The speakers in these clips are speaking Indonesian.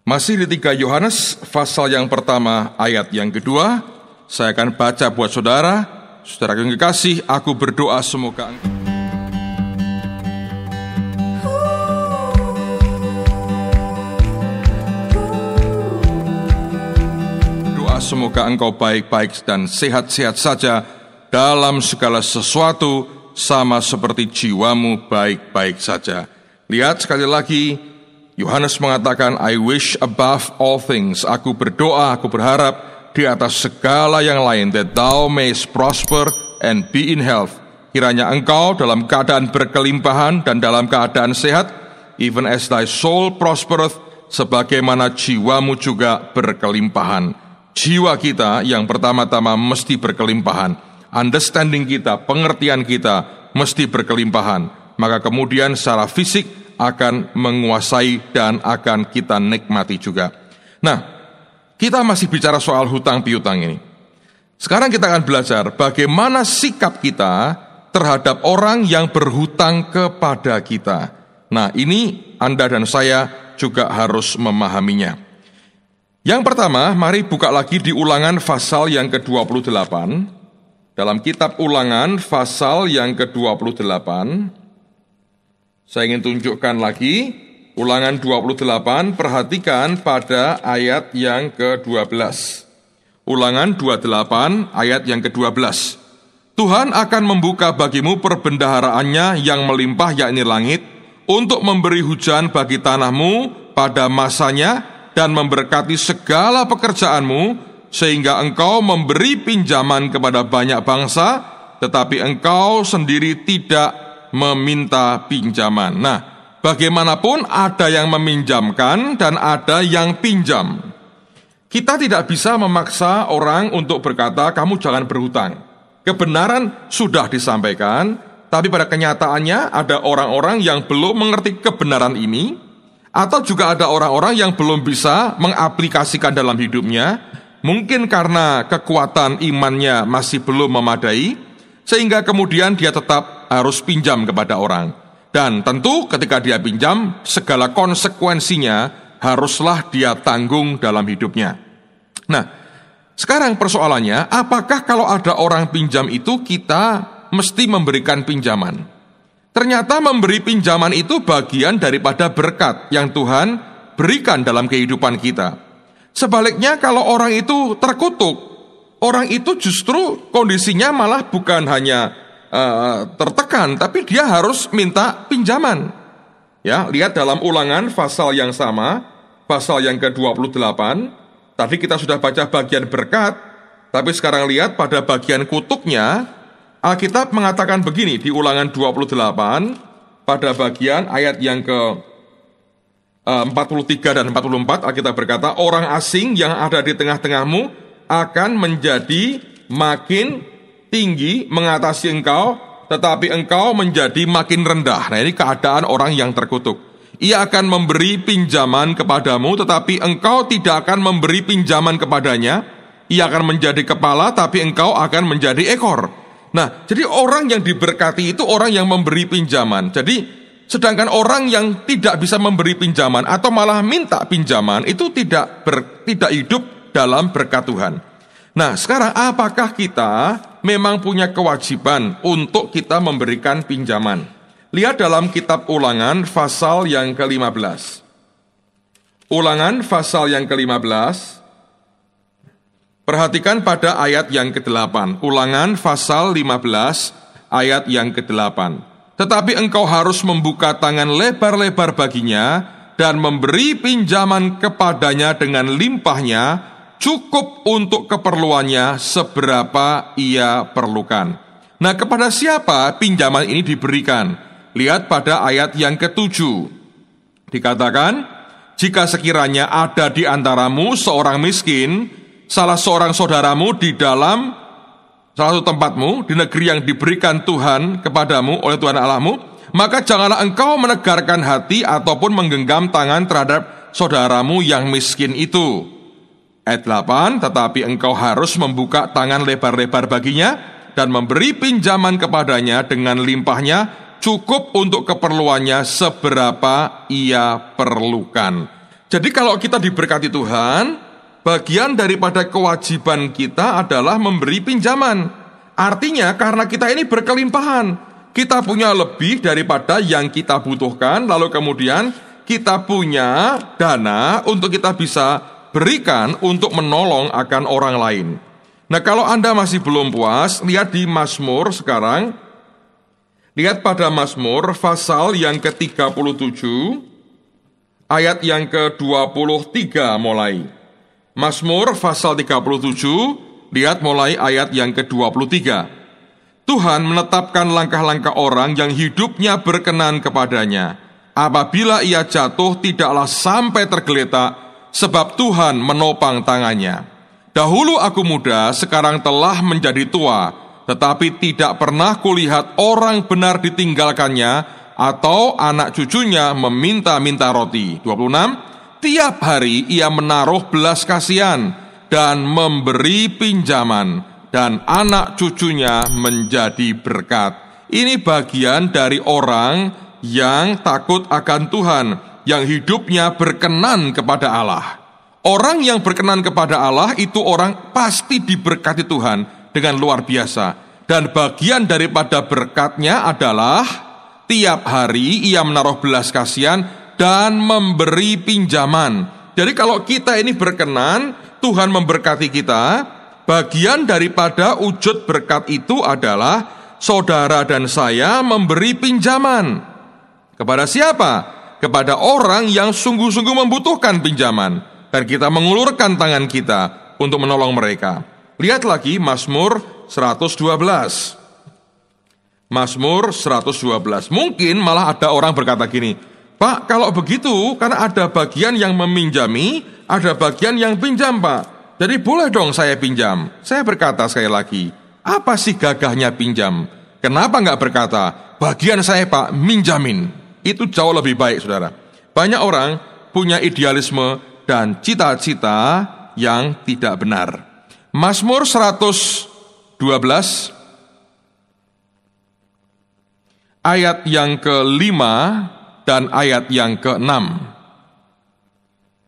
Masih di 3 Yohanes, pasal yang pertama, ayat yang kedua. Saya akan baca buat saudara. Saudara yang kekasih, aku berdoa semoga engkau baik-baik dan sehat-sehat saja dalam segala sesuatu, sama seperti jiwamu baik-baik saja. Lihat sekali lagi, Yohanes mengatakan, I wish above all things, aku berdoa, aku berharap di atas segala yang lain, that thou mayest prosper and be in health. Kiranya engkau dalam keadaan berkelimpahan dan dalam keadaan sehat, even as thy soul prospereth, sebagaimana jiwamu juga berkelimpahan. Jiwa kita yang pertama-tama mesti berkelimpahan. Understanding kita, pengertian kita mesti berkelimpahan. Maka kemudian secara fisik akan menguasai dan akan kita nikmati juga. Nah, kita masih bicara soal hutang piutang ini. Sekarang kita akan belajar bagaimana sikap kita terhadap orang yang berhutang kepada kita. Nah, ini Anda dan saya juga harus memahaminya. Yang pertama, mari buka lagi di Ulangan pasal yang ke-28. Dalam kitab Ulangan pasal yang ke-28, saya ingin tunjukkan lagi Ulangan 28, perhatikan pada ayat yang ke-12. Ulangan 28 ayat yang ke-12. Tuhan akan membuka bagimu perbendaharaannya yang melimpah, yakni langit, untuk memberi hujan bagi tanahmu pada masanya dan memberkati segala pekerjaanmu, sehingga engkau memberi pinjaman kepada banyak bangsa, tetapi engkau sendiri tidak meminta pinjaman. Nah, bagaimanapun ada yang meminjamkan dan ada yang pinjam. Kita tidak bisa memaksa orang untuk berkata, kamu jangan berhutang. Kebenaran sudah disampaikan, tapi pada kenyataannya ada orang-orang yang belum mengerti kebenaran ini, atau juga ada orang-orang yang belum bisa mengaplikasikan dalam hidupnya, mungkin karena kekuatan imannya masih belum memadai, sehingga kemudian dia tetap harus pinjam kepada orang. Dan tentu ketika dia pinjam, segala konsekuensinya haruslah dia tanggung dalam hidupnya. Nah, sekarang persoalannya, apakah kalau ada orang pinjam itu kita mesti memberikan pinjaman? Ternyata memberi pinjaman itu bagian daripada berkat yang Tuhan berikan dalam kehidupan kita. Sebaliknya kalau orang itu terkutuk, orang itu justru kondisinya malah bukan hanya tertekan, tapi dia harus minta pinjaman. Ya, lihat dalam Ulangan pasal yang sama, pasal yang ke-28. Tadi kita sudah baca bagian berkat, tapi sekarang lihat pada bagian kutuknya. Alkitab mengatakan begini di Ulangan 28 pada bagian ayat yang ke-43 dan 44, Alkitab berkata, orang asing yang ada di tengah-tengahmu akan menjadi makin tinggi mengatasi engkau, tetapi engkau menjadi makin rendah. Nah, ini keadaan orang yang terkutuk. Ia akan memberi pinjaman kepadamu, tetapi engkau tidak akan memberi pinjaman kepadanya. Ia akan menjadi kepala, tapi engkau akan menjadi ekor. Nah, jadi orang yang diberkati itu orang yang memberi pinjaman. Jadi, sedangkan orang yang tidak bisa memberi pinjaman atau malah minta pinjaman itu tidak hidup dalam berkat Tuhan. Nah, sekarang apakah kita memang punya kewajiban untuk kita memberikan pinjaman? Lihat dalam kitab Ulangan pasal yang ke-15. Ulangan pasal yang ke-15. Perhatikan pada ayat yang ke-8. Ulangan pasal 15 ayat yang ke-8. Tetapi engkau harus membuka tangan lebar-lebar baginya dan memberi pinjaman kepadanya dengan limpahnya, cukup untuk keperluannya seberapa ia perlukan. Nah, kepada siapa pinjaman ini diberikan? Lihat pada ayat yang ke-7. Dikatakan, jika sekiranya ada di antaramu seorang miskin, salah seorang saudaramu di dalam salah satu tempatmu, di negeri yang diberikan Tuhan kepadamu oleh Tuhan Allahmu, maka janganlah engkau menegarkan hati ataupun menggenggam tangan terhadap saudaramu yang miskin itu. Ayat 8, tetapi engkau harus membuka tangan lebar-lebar baginya dan memberi pinjaman kepadanya dengan limpahnya, cukup untuk keperluannya seberapa ia perlukan. Jadi kalau kita diberkati Tuhan, bagian daripada kewajiban kita adalah memberi pinjaman. Artinya karena kita ini berkelimpahan, kita punya lebih daripada yang kita butuhkan, lalu kemudian kita punya dana untuk kita bisa berikan untuk menolong akan orang lain. Nah, kalau Anda masih belum puas, lihat di Mazmur sekarang. Lihat pada Mazmur pasal yang ke-37, ayat yang ke-23 mulai. Mazmur pasal 37, lihat mulai ayat yang ke-23. Tuhan menetapkan langkah-langkah orang yang hidupnya berkenan kepadanya. Apabila ia jatuh, tidaklah sampai tergeletak, sebab Tuhan menopang tangannya. Dahulu aku muda, sekarang telah menjadi tua, tetapi tidak pernah kulihat orang benar ditinggalkannya, atau anak cucunya meminta-minta roti. 26. Tiap hari ia menaruh belas kasihan dan memberi pinjaman, dan anak cucunya menjadi berkat. Ini bagian dari orang yang takut akan Tuhan, yang hidupnya berkenan kepada Allah. Orang yang berkenan kepada Allah itu orang pasti diberkati Tuhan dengan luar biasa. Dan bagian daripada berkatnya adalah tiap hari ia menaruh belas kasihan dan memberi pinjaman. Jadi kalau kita ini berkenan, Tuhan memberkati kita. Bagian daripada wujud berkat itu adalah saudara dan saya memberi pinjaman. Kepada siapa? Kepada orang yang sungguh-sungguh membutuhkan pinjaman. Dan kita mengulurkan tangan kita untuk menolong mereka. Lihat lagi Mazmur 112. Mazmur 112. Mungkin malah ada orang berkata gini, Pak, kalau begitu, karena ada bagian yang meminjami, ada bagian yang pinjam, Pak. Jadi boleh dong saya pinjam. Saya berkata sekali lagi, apa sih gagahnya pinjam? Kenapa nggak berkata, bagian saya Pak, minjamin? Itu jauh lebih baik, saudara. Banyak orang punya idealisme dan cita-cita yang tidak benar. Mazmur 112, ayat yang ke-5 dan ayat yang ke-6.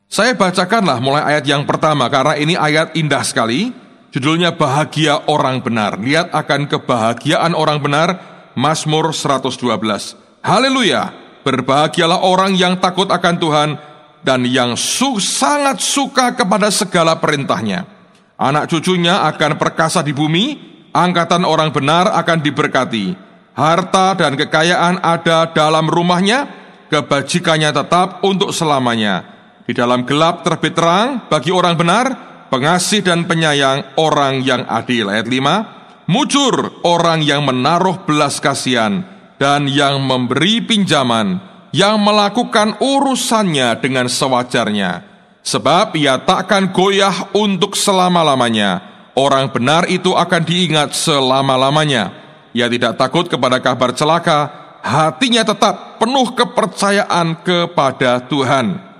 Saya bacakanlah mulai ayat yang pertama, karena ini ayat indah sekali. Judulnya Bahagia Orang Benar. Lihat akan kebahagiaan orang benar, Mazmur 112. Haleluya, berbahagialah orang yang takut akan Tuhan dan yang sangat suka kepada segala perintahnya. Anak cucunya akan perkasa di bumi, angkatan orang benar akan diberkati. Harta dan kekayaan ada dalam rumahnya, kebajikannya tetap untuk selamanya. Di dalam gelap terbit terang bagi orang benar, pengasih dan penyayang orang yang adil. Ayat 5, mujur orang yang menaruh belas kasihan dan yang memberi pinjaman, yang melakukan urusannya dengan sewajarnya. Sebab ia takkan goyah untuk selama-lamanya. Orang benar itu akan diingat selama-lamanya. Ia tidak takut kepada kabar celaka, hatinya tetap penuh kepercayaan kepada Tuhan.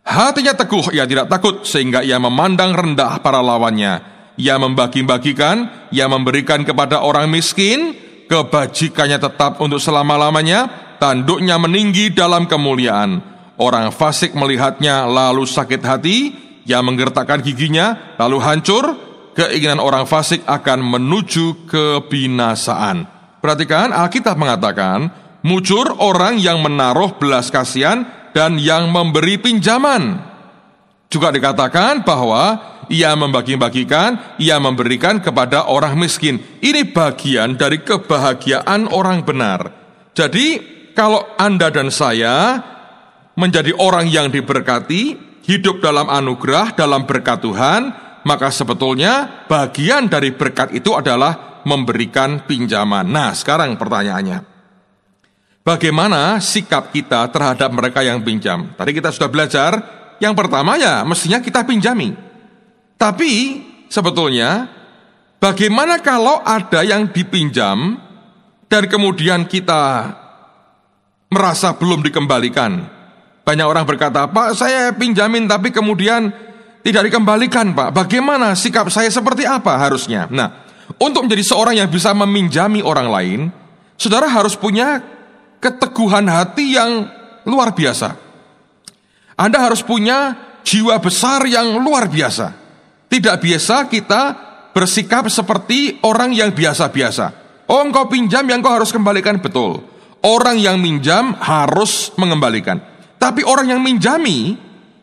Hatinya teguh, ia tidak takut, sehingga ia memandang rendah para lawannya. Ia membagi-bagikan, ia memberikan kepada orang miskin, kebajikannya tetap untuk selama-lamanya, tanduknya meninggi dalam kemuliaan. Orang fasik melihatnya lalu sakit hati, ia menggertakkan giginya lalu hancur. Keinginan orang fasik akan menuju kebinasaan. Perhatikan, Alkitab mengatakan, mujur orang yang menaruh belas kasihan dan yang memberi pinjaman. Juga dikatakan bahwa ia membagi-bagikan, ia memberikan kepada orang miskin. Ini bagian dari kebahagiaan orang benar. Jadi kalau Anda dan saya menjadi orang yang diberkati, hidup dalam anugerah, dalam berkat Tuhan, maka sebetulnya bagian dari berkat itu adalah memberikan pinjaman. Nah, sekarang pertanyaannya, bagaimana sikap kita terhadap mereka yang pinjam? Tadi kita sudah belajar, yang pertama ya mestinya kita pinjami. Tapi sebetulnya bagaimana kalau ada yang dipinjam dan kemudian kita merasa belum dikembalikan? Banyak orang berkata, Pak, saya pinjamin tapi kemudian tidak dikembalikan, Pak. Bagaimana sikap saya, seperti apa harusnya? Nah, untuk menjadi seorang yang bisa meminjami orang lain, saudara harus punya keteguhan hati yang luar biasa. Anda harus punya jiwa besar yang luar biasa. Tidak biasa kita bersikap seperti orang yang biasa-biasa. Oh, engkau pinjam, yang engkau harus kembalikan. Betul. Orang yang minjam harus mengembalikan. Tapi orang yang minjami,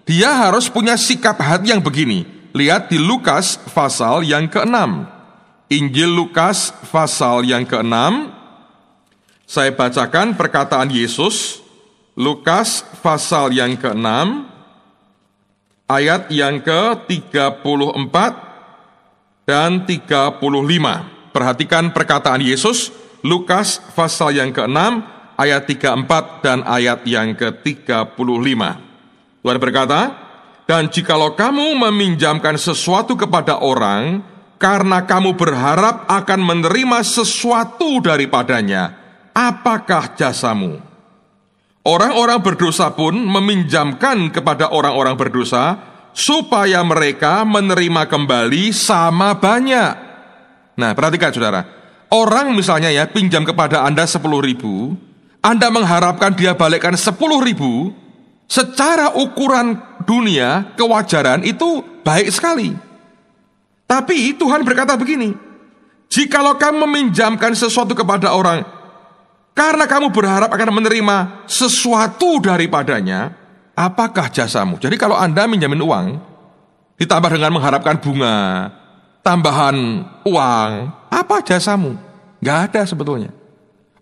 dia harus punya sikap hati yang begini. Lihat di Lukas pasal yang ke-6. Injil Lukas pasal yang ke-6. Saya bacakan perkataan Yesus. Lukas pasal yang ke-6. Ayat yang ke-34 dan 35. Perhatikan perkataan Yesus, Lukas pasal yang ke-6, ayat 34 dan ayat yang ke-35. Tuhan berkata, "Dan jikalau kamu meminjamkan sesuatu kepada orang, karena kamu berharap akan menerima sesuatu daripadanya, apakah jasamu? Orang-orang berdosa pun meminjamkan kepada orang-orang berdosa, supaya mereka menerima kembali sama banyak." Nah, perhatikan saudara. Orang misalnya pinjam kepada Anda 10.000, Anda mengharapkan dia balikkan 10.000, secara ukuran dunia, kewajaran itu baik sekali. Tapi Tuhan berkata begini, jikalau kamu meminjamkan sesuatu kepada orang, karena kamu berharap akan menerima sesuatu daripadanya, apakah jasamu? Jadi kalau Anda minjamin uang, ditambah dengan mengharapkan bunga, tambahan uang, apa jasamu? Gak ada sebetulnya.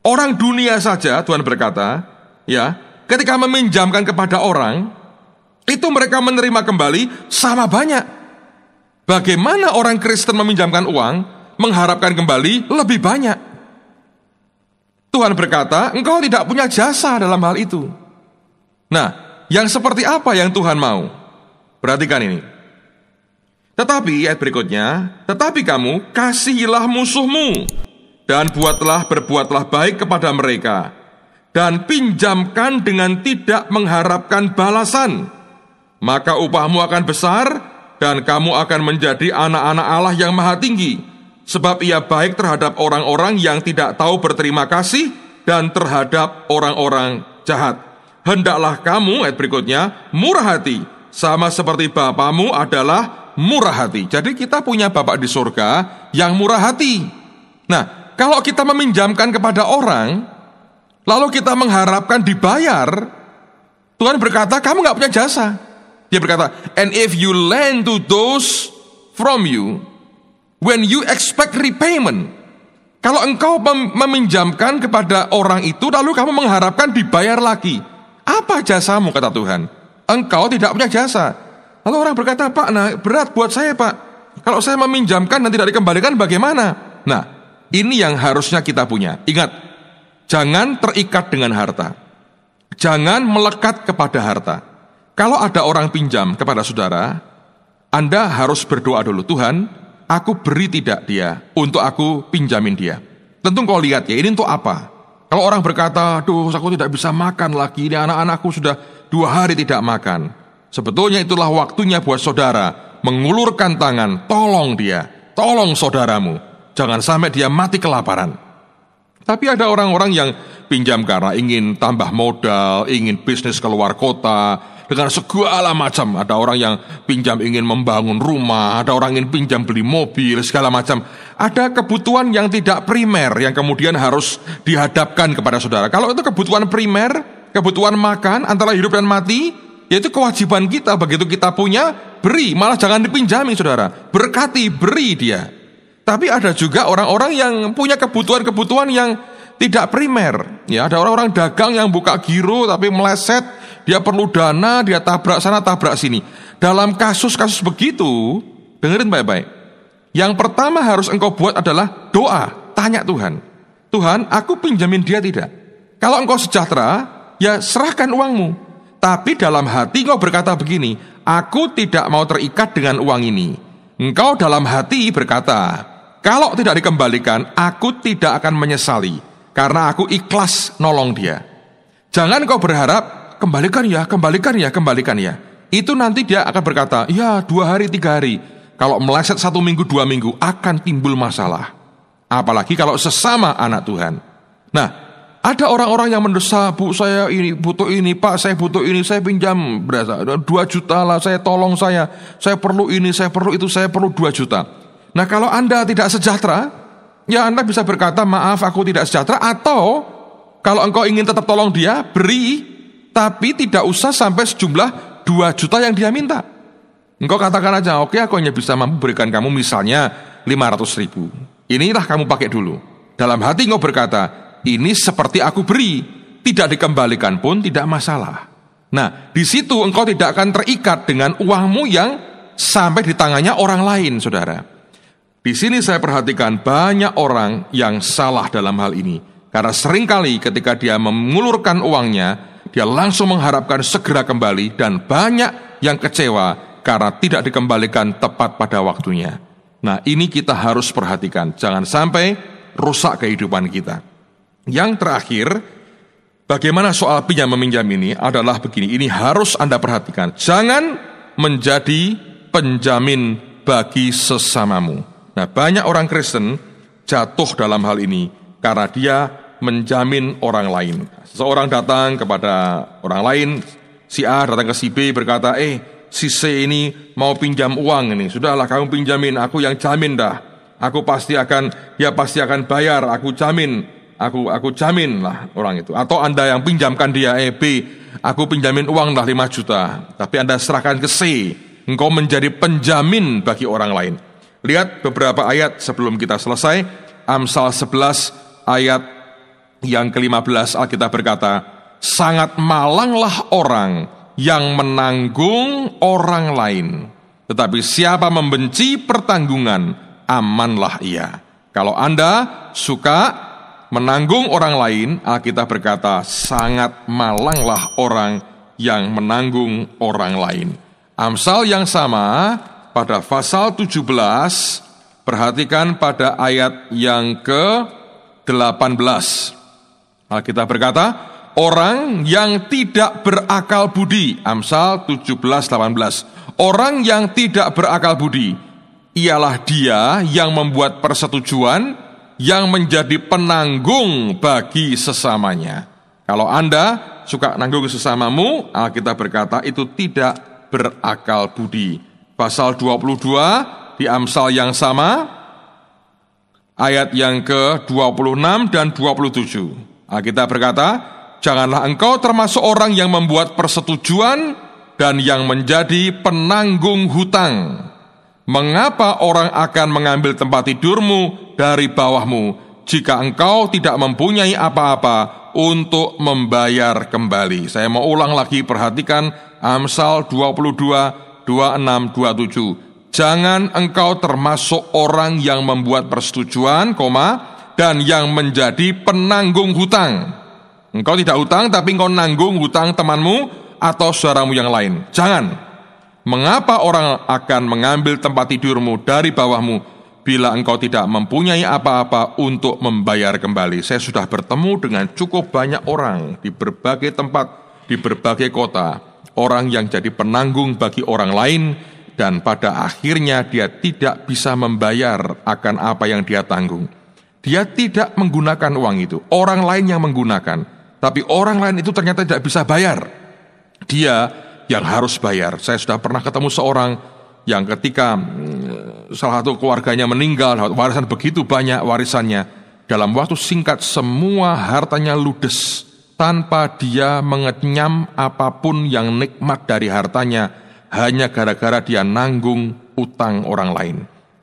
Orang dunia saja, Tuhan berkata, ketika meminjamkan kepada orang, itu mereka menerima kembali sama banyak. Bagaimana orang Kristen meminjamkan uang, mengharapkan kembali lebih banyak? Tuhan berkata, engkau tidak punya jasa dalam hal itu. Nah, yang seperti apa yang Tuhan mau? Perhatikan ini. Tetapi, ayat berikutnya, tetapi kamu kasihilah musuhmu, dan berbuatlah baik kepada mereka, dan pinjamkan dengan tidak mengharapkan balasan. Maka upahmu akan besar, dan kamu akan menjadi anak-anak Allah yang maha tinggi, sebab ia baik terhadap orang-orang yang tidak tahu berterima kasih, dan terhadap orang-orang jahat. Hendaklah kamu, ayat berikutnya, murah hati, sama seperti Bapamu adalah murah hati. Jadi kita punya Bapa di surga yang murah hati. Nah, kalau kita meminjamkan kepada orang, lalu kita mengharapkan dibayar, Tuhan berkata, kamu gak punya jasa. Dia berkata, and if you lend to those from you, when you expect repayment, kalau engkau meminjamkan kepada orang itu, lalu kamu mengharapkan dibayar lagi, apa jasamu, kata Tuhan? Engkau tidak punya jasa. Lalu orang berkata, Pak, berat buat saya, Pak. Kalau saya meminjamkan dan tidak dikembalikan bagaimana? Nah, ini yang harusnya kita punya. Ingat, jangan terikat dengan harta. Jangan melekat kepada harta. Kalau ada orang pinjam kepada saudara, Anda harus berdoa dulu, Tuhan, aku beri tidak dia untuk aku pinjamin dia. Tentu kau lihat ini untuk apa? Kalau orang berkata, aduh, aku tidak bisa makan lagi, ini anak-anakku sudah 2 hari tidak makan. Sebetulnya itulah waktunya buat saudara mengulurkan tangan, tolong dia, tolong saudaramu. Jangan sampai dia mati kelaparan. Tapi ada orang-orang yang pinjam karena ingin tambah modal, ingin bisnis keluar kota, dengan segala macam. Ada orang yang pinjam ingin membangun rumah, ada orang ingin pinjam beli mobil, segala macam. Ada kebutuhan yang tidak primer yang kemudian harus dihadapkan kepada saudara. Kalau itu kebutuhan primer, kebutuhan makan antara hidup dan mati, yaitu kewajiban kita, begitu kita punya, beri, malah jangan dipinjami saudara, berkati, beri dia. Tapi ada juga orang-orang yang punya kebutuhan-kebutuhan yang tidak primer. Ya, ada orang-orang dagang yang buka giro tapi meleset, dia perlu dana, dia tabrak sana, tabrak sini. Dalam kasus-kasus begitu, dengerin baik-baik. Yang pertama harus engkau buat adalah doa, tanya Tuhan. Tuhan, aku pinjamin dia tidak? Kalau engkau sejahtera, ya serahkan uangmu. Tapi dalam hati engkau berkata begini, aku tidak mau terikat dengan uang ini. Engkau dalam hati berkata, kalau tidak dikembalikan, aku tidak akan menyesali, karena aku ikhlas nolong dia. Jangan engkau berharap, kembalikan ya, kembalikan ya, kembalikan ya. Itu nanti dia akan berkata, ya 2 hari 3 hari. Kalau meleset 1 minggu 2 minggu, akan timbul masalah. Apalagi kalau sesama anak Tuhan. Nah, Ada orang-orang yang mendesak, Bu saya ini butuh ini, Pak saya butuh ini, saya pinjam berasa 2 juta lah, saya tolong saya perlu ini, saya perlu itu, saya perlu 2 juta. Nah kalau Anda tidak sejahtera, ya Anda bisa berkata maaf aku tidak sejahtera, atau kalau engkau ingin tetap tolong dia, beri, tapi tidak usah sampai sejumlah 2 juta yang dia minta. Engkau katakan aja, oke aku hanya bisa mampu berikan kamu misalnya 500.000. Inilah kamu pakai dulu. Dalam hati engkau berkata, ini seperti aku beri, tidak dikembalikan pun tidak masalah. Nah, di situ engkau tidak akan terikat dengan uangmu yang sampai di tangannya orang lain, saudara. Di sini saya perhatikan banyak orang yang salah dalam hal ini. Karena seringkali ketika dia mengulurkan uangnya, dia langsung mengharapkan segera kembali, dan banyak yang kecewa karena tidak dikembalikan tepat pada waktunya. Nah, ini kita harus perhatikan. Jangan sampai rusak kehidupan kita. Yang terakhir, bagaimana soal pinjam meminjam ini adalah begini. Ini harus Anda perhatikan. Jangan menjadi penjamin bagi sesamamu. Nah, banyak orang Kristen jatuh dalam hal ini karena dia menjamin orang lain. Seseorang datang kepada orang lain, si A datang ke si B berkata, si C ini mau pinjam uang ini, sudahlah kamu pinjamin, aku yang jamin dah. Dia pasti akan bayar, aku jamin lah orang itu. Atau Anda yang pinjamkan dia, B, aku pinjamin uang dah 5 juta, tapi Anda serahkan ke C, engkau menjadi penjamin bagi orang lain. Lihat beberapa ayat sebelum kita selesai. Amsal 11 ayat yang ke-15, Alkitab berkata, sangat malanglah orang yang menanggung orang lain, tetapi siapa membenci pertanggungan, amanlah ia. Kalau Anda suka menanggung orang lain, Alkitab berkata, sangat malanglah orang yang menanggung orang lain. Amsal yang sama pada pasal 17, perhatikan pada ayat yang ke-18. Alkitab berkata, orang yang tidak berakal budi, Amsal 17:18. Orang yang tidak berakal budi ialah dia yang membuat persetujuan yang menjadi penanggung bagi sesamanya. Kalau Anda suka nanggung sesamamu, Alkitab berkata itu tidak berakal budi. Pasal 22 di Amsal yang sama, ayat yang ke-26 dan 27. Alkitab berkata, janganlah engkau termasuk orang yang membuat persetujuan dan yang menjadi penanggung hutang. Mengapa orang akan mengambil tempat tidurmu dari bawahmu jika engkau tidak mempunyai apa-apa untuk membayar kembali? Saya mau ulang lagi, perhatikan Amsal 22, 26, 27. Jangan engkau termasuk orang yang membuat persetujuan, dan yang menjadi penanggung hutang. Engkau tidak hutang, tapi engkau nanggung hutang temanmu atau saudaramu yang lain. Jangan. Mengapa orang akan mengambil tempat tidurmu dari bawahmu bila engkau tidak mempunyai apa-apa untuk membayar kembali? Saya sudah bertemu dengan cukup banyak orang di berbagai tempat, di berbagai kota. Orang yang jadi penanggung bagi orang lain, dan pada akhirnya dia tidak bisa membayar akan apa yang dia tanggung. Dia tidak menggunakan uang itu, orang lain yang menggunakan. Tapi orang lain itu ternyata tidak bisa bayar. Dia yang harus bayar. Saya sudah pernah ketemu seorang yang ketika salah satu keluarganya meninggal, warisan begitu banyak warisannya, dalam waktu singkat semua hartanya ludes, tanpa dia mengenyam apapun yang nikmat dari hartanya, hanya gara-gara dia nanggung utang orang lain.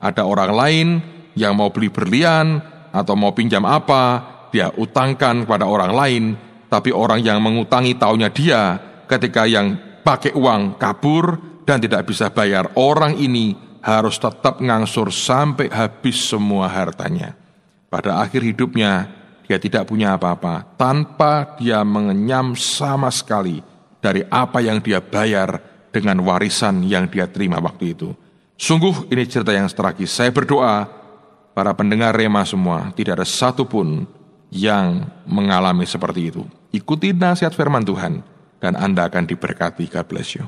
Ada orang lain yang mau beli berlian atau mau pinjam apa, dia utangkan kepada orang lain, tapi orang yang mengutangi taunya dia, ketika yang pakai uang kabur dan tidak bisa bayar, orang ini harus tetap ngangsur sampai habis semua hartanya. Pada akhir hidupnya, dia tidak punya apa-apa, tanpa dia mengenyam sama sekali dari apa yang dia bayar dengan warisan yang dia terima waktu itu. Sungguh ini cerita yang tragis. Saya berdoa, para pendengar Rema semua, tidak ada satupun yang mengalami seperti itu. Ikuti nasihat firman Tuhan, dan Anda akan diberkati. God bless you.